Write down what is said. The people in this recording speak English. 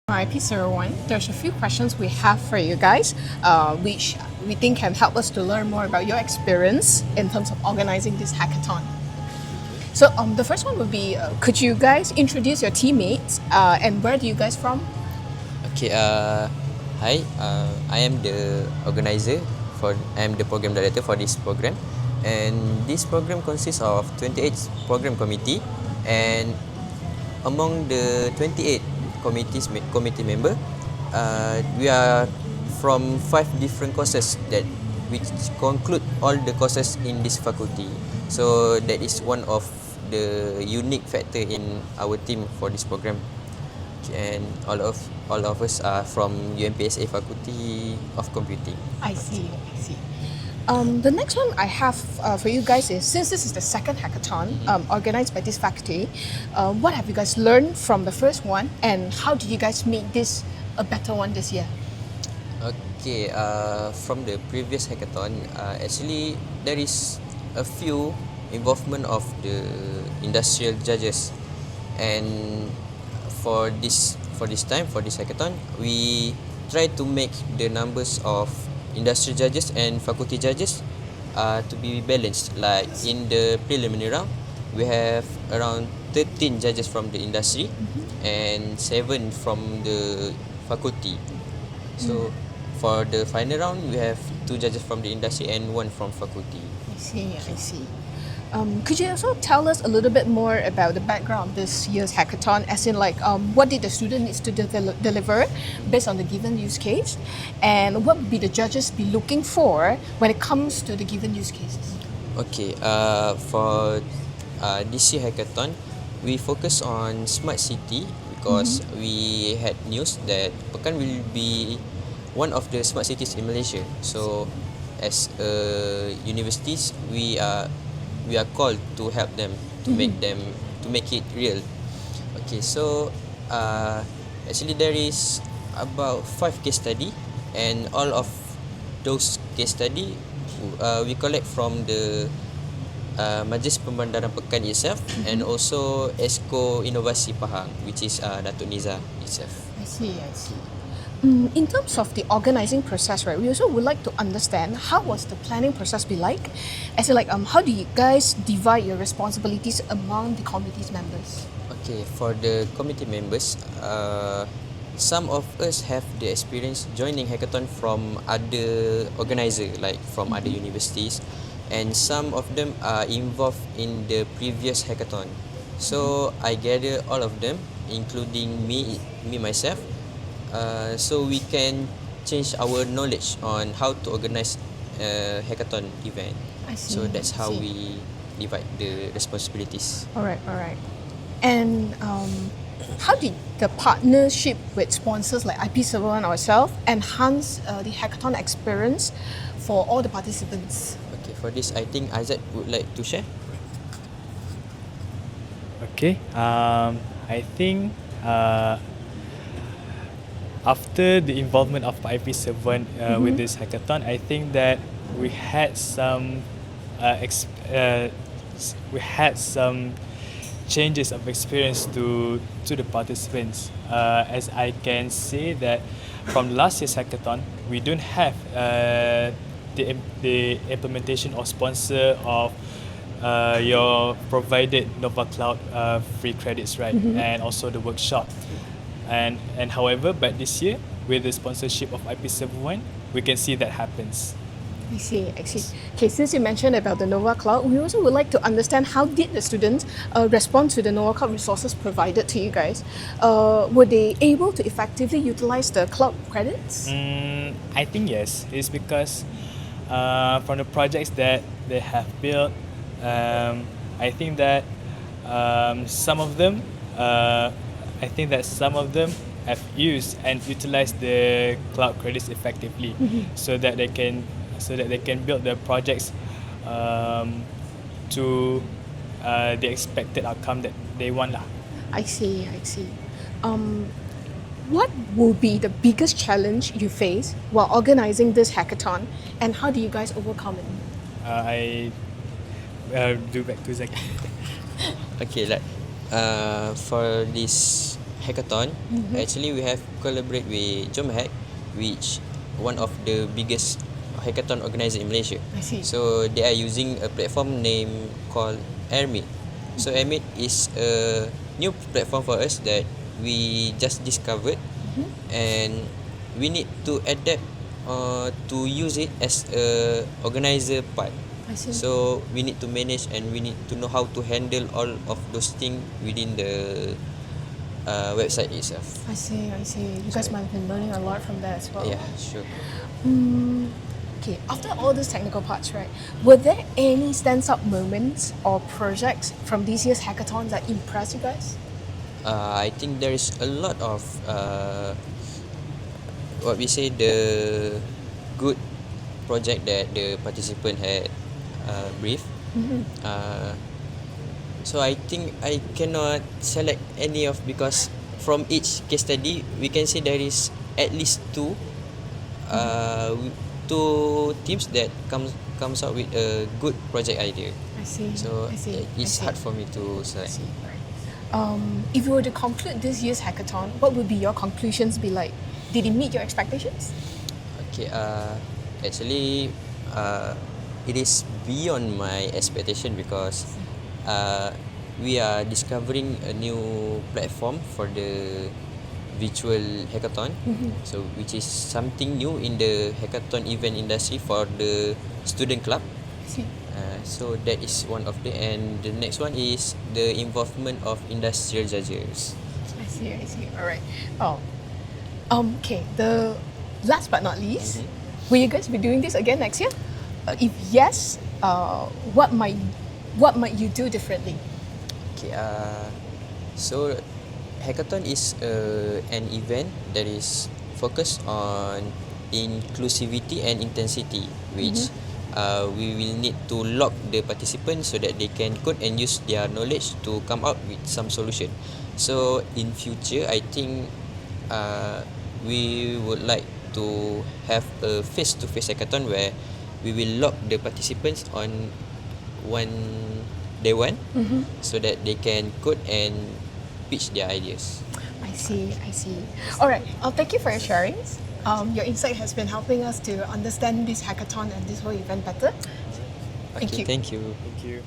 IP ServerOne, there's a few questions we have for you guys, which we think can help us to learn more about your experience in terms of organizing this hackathon. So the first one would be, could you guys introduce your teammates and where do you guys from? Okay, hi, I am the organizer I am the program director for this program, and this program consists of 28 program committee, and among the 28 committee member, we are from 5 different courses which conclude all the courses in this faculty. So that is one of the unique factor in our team for this program. And all of us are from UMPSA Faculty of Computing. I see. The next one I have for you guys is, since this is the second hackathon organized by this faculty, what have you guys learned from the first one and how did you guys make this a better one this year? Okay, from the previous hackathon, actually there is a few involvement of the industrial judges, and for this hackathon, we try to make the numbers of industrial judges and faculty judges to be balanced. Like in the preliminary round, we have around 13 judges from the industry and 7 from the faculty. So for the final round, we have 2 judges from the industry and 1 from faculty. I see. Could you also tell us a little bit more about the background of this year's hackathon, as in what did the student needs to deliver based on the given use case, and what would be the judges be looking for when it comes to the given use cases? Okay, for this year hackathon, we focus on smart city because we had news that Pekan will be one of the smart cities in Malaysia. So as universities, we are called to help them to make it real. Okay, so actually there is about 5 case study, and all of those case study we collect from the Majlis Pembandaran Pekan itself, and also Esko Inovasi Pahang, which is Datuk Niza itself. I see. In terms of the organizing process, right, we also would like to understand how was the planning process be like? As in how do you guys divide your responsibilities among the committee's members? Okay, for the committee members, some of us have the experience joining hackathon from other organizer, like from other universities, and some of them are involved in the previous hackathon. So I gather all of them, including me myself, so we can change our knowledge on how to organize a hackathon event. I see. So that's how we divide the responsibilities. All right. And how did the partnership with sponsors like IP ServerOne and ourselves enhance the hackathon experience for all the participants? Okay, for this, I think Azad would like to share. Okay, I think after the involvement of IP ServerOne with this hackathon, I think that we had some changes of experience to the participants. As I can say that from last year's hackathon, we don't have the implementation or sponsor of your provided NovaCloud free credits, right? And also the workshop. And however, but this year, with the sponsorship of IP ServerOne, we can see that happens. I see. Okay, since you mentioned about the NovaCloud, we also would like to understand how did the students respond to the NovaCloud resources provided to you guys? Were they able to effectively utilize the cloud credits? I think yes. It's because from the projects that they have built, I think that some of them have used and utilized the cloud credits effectively, so that they can build their projects to the expected outcome that they want lah. I see. What will be the biggest challenge you face while organizing this hackathon, and how do you guys overcome it? I do back to Zaki. Okay, for this hackathon, actually we have collaborate with Hack, which one of the biggest hackathon organizer in Malaysia. I see. So they are using a platform name called Airmeet. So Airmeet is a new platform for us that we just discovered, and we need to adapt to use it as a organizer part. I see. So we need to manage and we need to know how to handle all of those things within the website itself. I see. You guys might have been learning a lot from that as well. Yeah, sure. Okay, after all these technical parts, right, were there any stands-up moments or projects from this year's hackathon that impressed you guys? I think there is a lot of what we say the good project that the participant had briefed. So I think I cannot select any of, because from each case study we can say there is at least two teams that comes out with a good project idea. I see. So I see. it's hard for me to select. If you were to conclude this year's hackathon, what would be your conclusions be like? Did it meet your expectations? Okay, actually, it is beyond my expectation, because we are discovering a new platform for the virtual hackathon. So, which is something new in the hackathon event industry for the student club. I see. So that is one of the, and the next one is the involvement of industrial judges. I see. All right. Okay. The last but not least, will you guys be doing this again next year? If yes, what might you do differently? Okay. So hackathon is an event that is focused on inclusivity and intensity, which we will need to lock the participants so that they can code and use their knowledge to come up with some solution. So in future, I think we would like to have a face-to-face hackathon where we will lock the participants on one day one, so that they can code and pitch their ideas. I see. All right. Thank you for your sharing. Your insight has been helping us to understand this hackathon and this whole event better. Thank you. Thank you. Thank you.